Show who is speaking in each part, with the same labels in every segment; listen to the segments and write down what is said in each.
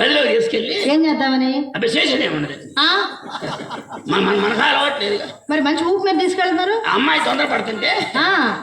Speaker 1: గదిలో తీసుకెళ్ళి
Speaker 2: ఏం చేద్దామని?
Speaker 1: అబ్బే చేసేది ఏమన్నది మనకు అలవాట్లేదు.
Speaker 2: మరి మంచి ఊపు మీద తీసుకెళ్తున్నారు.
Speaker 1: అమ్మాయి తొందర పడుతుంటే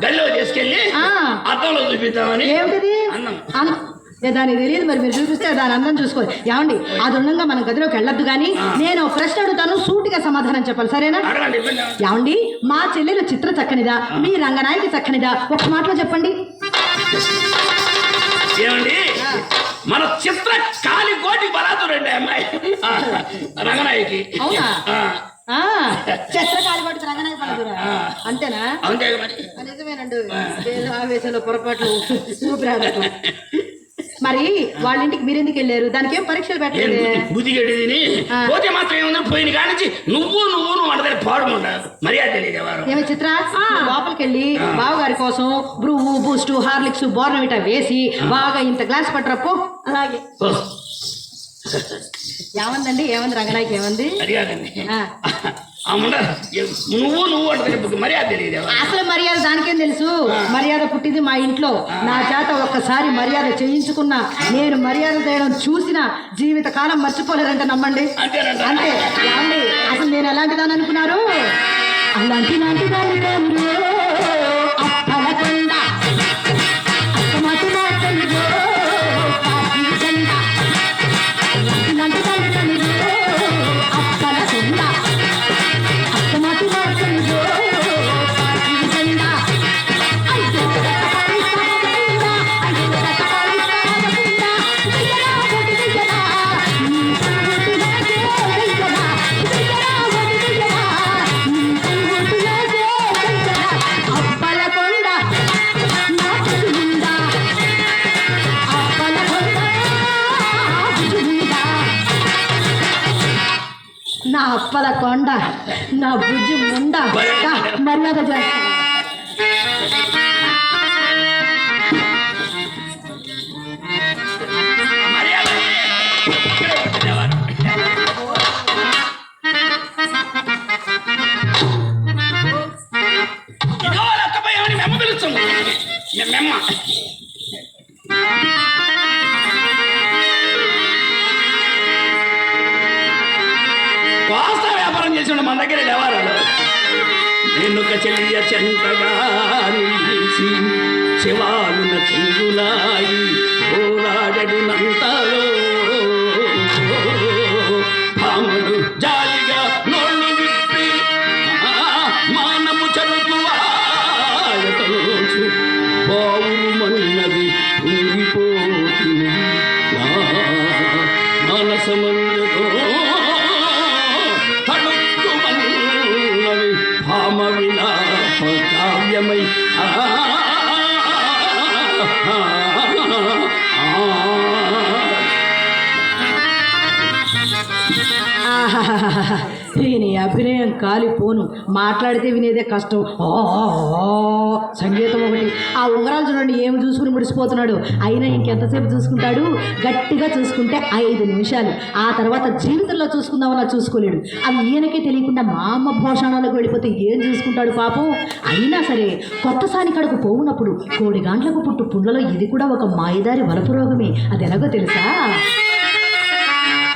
Speaker 1: గదిలో తీసుకెళ్ళి అద్దంలో చూపిద్దామని.
Speaker 2: ఏమిటిది? దానికి తెలియదు, మరి మీరు చూపిస్తే దాని అందం చూసుకోవాలి. ఏమండి, అది ఉండగా మనం గదిలోకి వెళ్ళొద్దు. కానీ నేను ప్రశ్న అడుగుతాను, సూటిగా సమాధానం చెప్పాలి, సరేనా? ఏమండి, మా చెల్లెలు చిత్ర చక్కనిదా, మీ రంగనాయకి చక్కనిదా? ఒక మాటలో చెప్పండి.
Speaker 1: ఏమండి, మన చిత్ర కాలి కోటి బలాదురండి అమ్మాయి రంగనాయకి.
Speaker 2: అవునా? చిత్ర కాలి కోటి రంగనాయకి బలాదురా అంతేనా?
Speaker 1: అంతే మరి.
Speaker 2: నిజమేనండి, ఆవేశంలో పొరపాట్లు చూపిరాదు. మరి వాళ్ళ ఇంటికి మీరెందుకు వెళ్ళారు? దానికి ఏం పరీక్షలు పెట్టలేదు.
Speaker 1: బుద్ధి గడ్డిని పోతే మాత్రం ఏముంది, పోయిన కానించి నువ్వు అంటే పాడుకుంటారు. మర్యాద తెలియదు ఎవరు. ఏమి చిత్ర, లోపలికి వెళ్ళి బావగారి కోసం బ్రూవు, బూస్ట్, హార్లిక్స్, బోర్నవిటా వేసి బాగా ఇంత గ్లాస్ పట్టరప్పు. అలాగే. ఏమందండి? ఏమంది రంగనాయకి? ఏమంది? నువ్వు అంటే మర్యాద తెలియదు. అసలు మర్యాద దానికేం తెలుసు? మర్యాద పుట్టింది మా ఇంట్లో. నా చేత ఒక్కసారి మర్యాద చేయించుకున్నా, నేను మర్యాద చేయడం చూసిన జీవిత కాలం మర్చిపోలేరంటే నమ్మండి. అంతే. ఏమండి, అసలు నేను ఎలాంటి దాని అనుకున్నారు? అలాంటి దాని నా అప్పల కొండ, నా బుజ్జి ముండ మర్యాద చేస్తా. వ్యాపారం చేసి మన దగ్గర వ్యవహారాలు. నేను చెల్లియ చెంతగా నిలిచి శివాలున చెంగులాయి పోరాడడినంతలో భామలు జాలిగా నోళ్ళు విప్పి మానము చదువుతూ బావులు మన్నది ఉండిపోతుంది మానసమందుతో భామ విలాప కావ్యమై
Speaker 2: ఈయన అభినయం కాలిపోను, మాట్లాడితే వినేదే కష్టం. సంగీతం ఒకటి. ఆ ఉంగరాలు చూడండి ఏమి చూసుకుని ముడిసిపోతున్నాడు. అయినా ఇంకెంతసేపు చూసుకుంటాడు? గట్టిగా చూసుకుంటే 5 నిమిషాలు. ఆ తర్వాత జీవితంలో చూసుకుందామన్నా చూసుకోలేడు. అవి ఈయనకే తెలియకుండా మా అమ్మ భోషణాలకు వెళ్ళిపోతే ఏం చూసుకుంటాడు పాపం. అయినా సరే కొత్త సానికడకు పోవునప్పుడు కోడి గాంట్లకు పుట్టు పుండ్లలో ఇది కూడా ఒక మాయదారి వలపు రోగమే. అది ఎలాగో తెలుసా?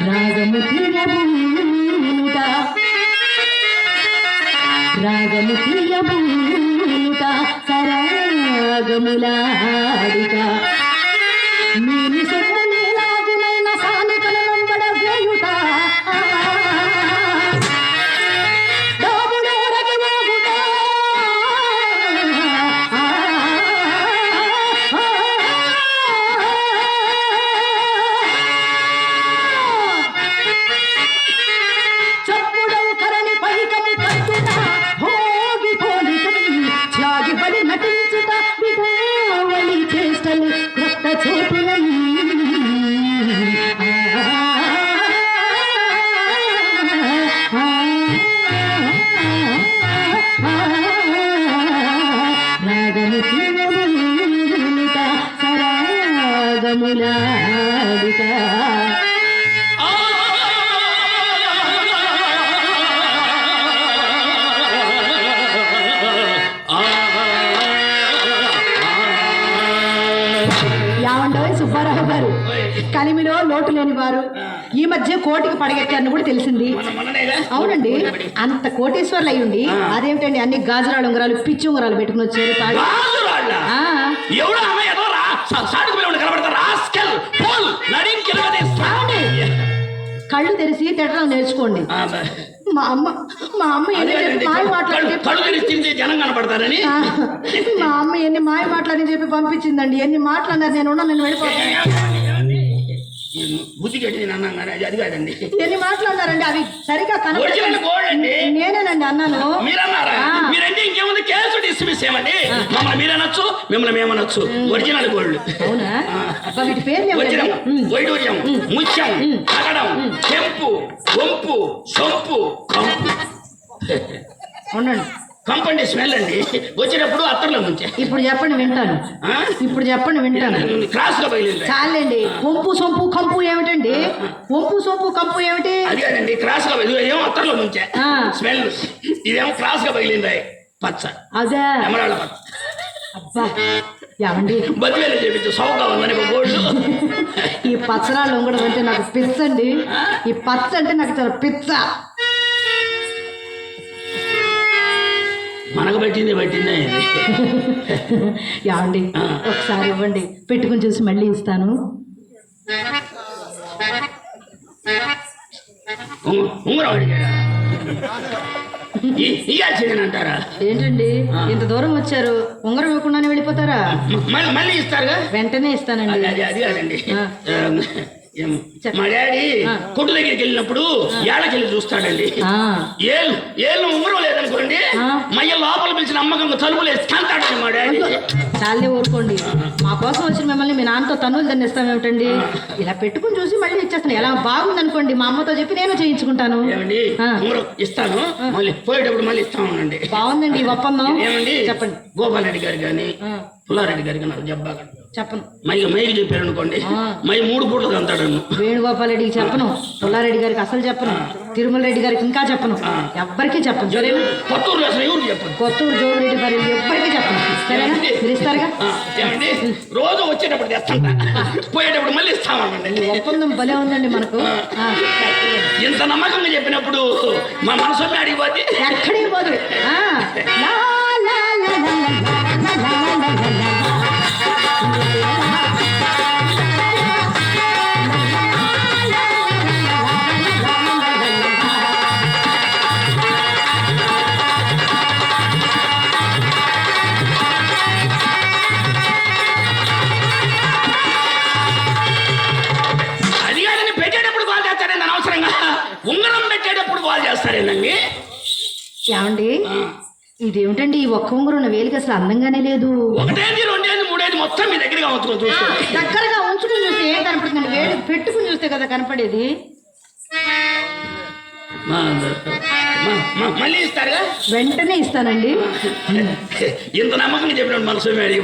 Speaker 2: రాగము తీయబూట సరాగములాడుట నీని సొమ్ముని లాగునైన సానికల నంబడ వేయుట దాబుడోరకి మోగుట చప్పుడవు కరణి పైకము కట్టుట భోగి పోలికని త్యాగి బలి నటించుట విధావళి చేష్టలు క్రొత్త చోటులను
Speaker 1: లేని వారు ఈ మధ్య కోటికి పడగెట్టారని కూడా తెలిసింది. అవునండి, అంత కోటేశ్వర్లు అయ్యుండి అదేమిటండి అన్ని గాజురాలు ఉంగరాలు పిచ్చి ఉంగరాలు పెట్టుకుని వచ్చారు. కళ్ళు తెరిచి తిట్టడం నేర్చుకోండి. మా అమ్మ మాయ మాట్లాడి మా అమ్మ ఎన్ని మాయ మాట్లాడి చెప్పి పంపించిందండి. ఎన్ని మాట్లాడినారు, నేను వెళ్ళిపోతాను.
Speaker 3: బుద్ధి కట్టి అది కాదండి.
Speaker 1: ఎన్ని మాట్లాడినారండి, అవి సరిగా కనపడండి. నేనేనండి అన్నాను.
Speaker 3: మీరంటే ఇంకేముంది, కేసు డిస్మిస్ ఏమండి. మమ్మల్ని మీరనొచ్చు, మిమ్మల్ని మేమనొచ్చు. Original gold.
Speaker 1: అవునా? వీటి పేరు
Speaker 3: వైడూర్యం, ముత్యం, తగడం, చెంపు, వంపు, సొంపు, కంపు.
Speaker 1: ఉండండి,
Speaker 3: కంపండి స్మెల్ అండి. వచ్చేటప్పుడు అత్తర్లో ముంచే.
Speaker 1: ఇప్పుడు చెప్పండి వింటాను.
Speaker 3: క్రాస్ గా బయలుదేరి.
Speaker 1: చాలండి. వంపు సొంపు కంపు ఏమిటండి? వంపు సొంపు కంపు ఏమిటి?
Speaker 3: అది కాదండి, క్రాస్ గా ఏమో అత్తర్లో ముంచే స్మెల్. ఇదేమో క్రాస్ గా బయలుదేరాయి పచ్చ.
Speaker 1: అదే
Speaker 3: ఎమరాళ్ళ పచ్చ.
Speaker 1: అబ్బా ఏమండి,
Speaker 3: బతివేలు చేపించు సౌగా ఉందని గోల్డ్.
Speaker 1: ఈ పచ్చరాళ్ళు ఉంగడం అంటే నాకు పిచ్చ అండి. ఈ పచ్చ అంటే నాకు చాలా పిచ్చ.
Speaker 3: మనకు పట్టిందే
Speaker 1: ఏమండి, ఒకసారి ఇవ్వండి, పెట్టుకుని చూసి మళ్ళీ ఇస్తాను.
Speaker 3: ఉంగరం అడిగాడా? ఇయ్యాల్సిందేనంటారా?
Speaker 1: ఏంటండి ఇంత దూరం వచ్చారు, ఉంగరం ఇవ్వకుండానే వెళ్ళిపోతారా?
Speaker 3: మళ్ళీ ఇస్తారుగా?
Speaker 1: వెంటనే ఇస్తానండి.
Speaker 3: అది కాదండి, మా డాడీ కొట్టు దగ్గరికి వెళ్ళినప్పుడు ఏళ్ళకెళ్ళి చూస్తాడండి. ఏళ్ళు ఉంగరం లేదనుకోండి, మయ్య లోపల పిలిచిన అమ్మకం తలుపులు వేసి కంటాడండి మా డాడీ.
Speaker 1: చాలే ఊరుకోండి, మా కోసం వచ్చిన మిమ్మల్ని మీ నాన్నతో తన్నులు దండిస్తాం ఏమిటండి? ఇలా పెట్టుకుని చూసి మళ్ళీ ఇచ్చేస్తాను. ఎలా బాగుంది అనుకోండి, మా అమ్మతో చెప్పి నేను చేయించుకుంటాను.
Speaker 3: ఏమండి, ఉంగరం ఇస్తాను, మళ్ళీ పోయేటప్పుడు మళ్ళీ ఇస్తామండి.
Speaker 1: బాగుందండి ఈ ఒప్పందం.
Speaker 3: ఏమండి,
Speaker 1: చెప్పండి.
Speaker 3: గోపాలరెడ్డి గారు కానీ పుల్లారెడ్డి గారికి నాకు జబ్బాగా
Speaker 1: చెప్పను.
Speaker 3: మైకి చెప్పారు అనుకోండి, మై 3 పూటలు అంతాడు.
Speaker 1: వేణుగోపాల్ రెడ్డికి చెప్పను, పుల్లారెడ్డి గారికి అసలు చెప్పను, తిరుమల రెడ్డి గారికి ఇంకా చెప్పను, ఎవ్వరికీ చెప్పను.
Speaker 3: కొత్తూరు అసలు ఎవరు చెప్పను,
Speaker 1: కొత్తూరు జోగిరెడ్డి గారు ఎవ్వరికీ చెప్పను. సరేనా? మీరు ఇస్తారుగా?
Speaker 3: ఏమండి, రోజు వచ్చేటప్పుడు తెస్తా, పోయేటప్పుడు మళ్ళీ ఇస్తామండి.
Speaker 1: ఒప్పందం భలే ఉందండి మనకు.
Speaker 3: ఇంత నమ్మకంగా చెప్పినప్పుడు మా మనసు అడిగిపోతే
Speaker 1: ఎక్కడికి పోదు.
Speaker 3: ఉంగరం పెట్టేటప్పుడు కాల్ చేస్తారేనండి.
Speaker 1: ఏమండి, ఇదేమిటండి ఈ ఒక్క ఉంగరం వేలికి అసలు అందంగానే లేదు.
Speaker 3: 1, 2, 3 మొత్తం మీ దగ్గరగా ఉంచుకొని చూసుకోండి.
Speaker 1: దగ్గరగా ఉంచుకుని చూస్తే ఏం కనపడుతుందండి? వేడి పెట్టుకుని చూస్తే కదా కనపడేది.
Speaker 3: మళ్ళీ ఇస్తారుగా?
Speaker 1: వెంటనే ఇస్తానండి.
Speaker 3: ఇంత నమ్మకం చెప్పిన మనసు అడిగి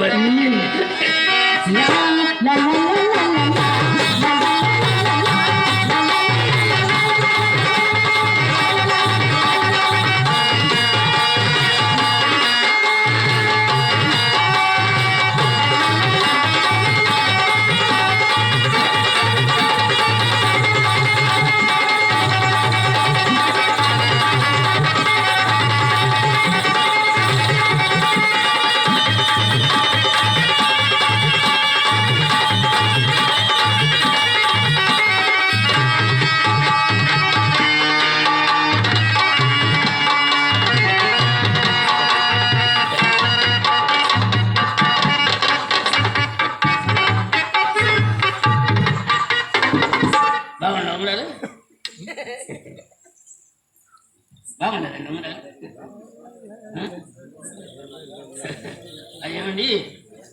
Speaker 3: అయ్యేమండి,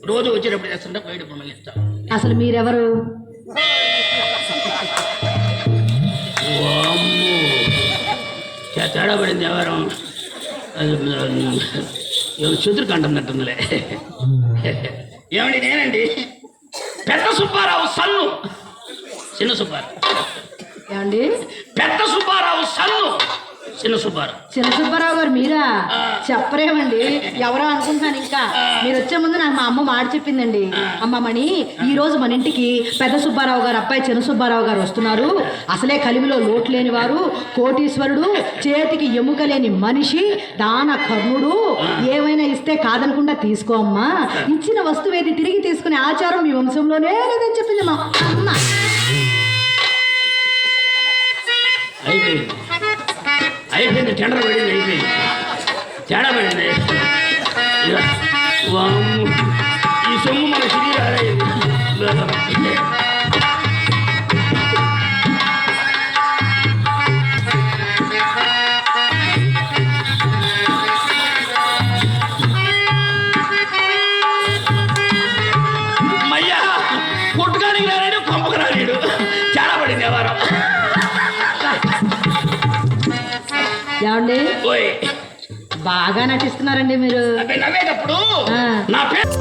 Speaker 3: రోజు వచ్చేటప్పుడు చేస్తుంటే పోయేటప్పుడు మళ్ళీ ఇస్తాం.
Speaker 1: అసలు మీరెవరు?
Speaker 3: తేడా పడింది ఎవరం, శత్రుకంఠం అంటుందిలే. ఏమండి, నేనండి పెద్ద సుబ్బారావు సన్ను. చిన్న సుబ్బారావు.
Speaker 1: ఏమండి?
Speaker 3: పెద్ద సుబ్బారావు సన్ను. చిన్న సుబ్బారావు.
Speaker 2: చిన్న సుబ్బారావు గారు మీరా?
Speaker 3: ఆ.
Speaker 2: చెప్పరేమండి, ఎవరో అనుకుంటున్నాను. ఇంకా మీరు వచ్చే ముందు నాకు మా అమ్మ మాట చెప్పిందండి. అమ్మమ్మని ఈ రోజు మన ఇంటికి పెద్ద సుబ్బారావు గారు అబ్బాయి చిన్న సుబ్బారావు గారు వస్తున్నారు. అసలే కలిమిలో లోటు లేని వారు, కోటీశ్వరుడు, చేతికి ఎముక లేని మనిషి, దాన కర్ణుడు, ఏమైనా ఇస్తే కాదనకుండా తీసుకో అమ్మా. ఇచ్చిన వస్తువు ఏది తిరిగి తీసుకునే ఆచారం మీ వంశంలోనే లేదని చెప్పింది మా అమ్మ.
Speaker 3: అయిపోయింది టెండర్ పడింది, అయిపోయింది, తేడా పడింది. ఇక వామ్ము, ఈ సొమ్ము మన తిరిగి మయ్యా కొట్టుకానికి రాలేడు, కొంపకు రాలేడు, తేడా పడింది ఎవరో.
Speaker 2: ఏమండి
Speaker 3: ఓయ్
Speaker 2: బాగా నటిస్తున్నారండి మీరు.
Speaker 3: నవ్వేటప్పుడు
Speaker 2: ఆ.
Speaker 3: నా పేరు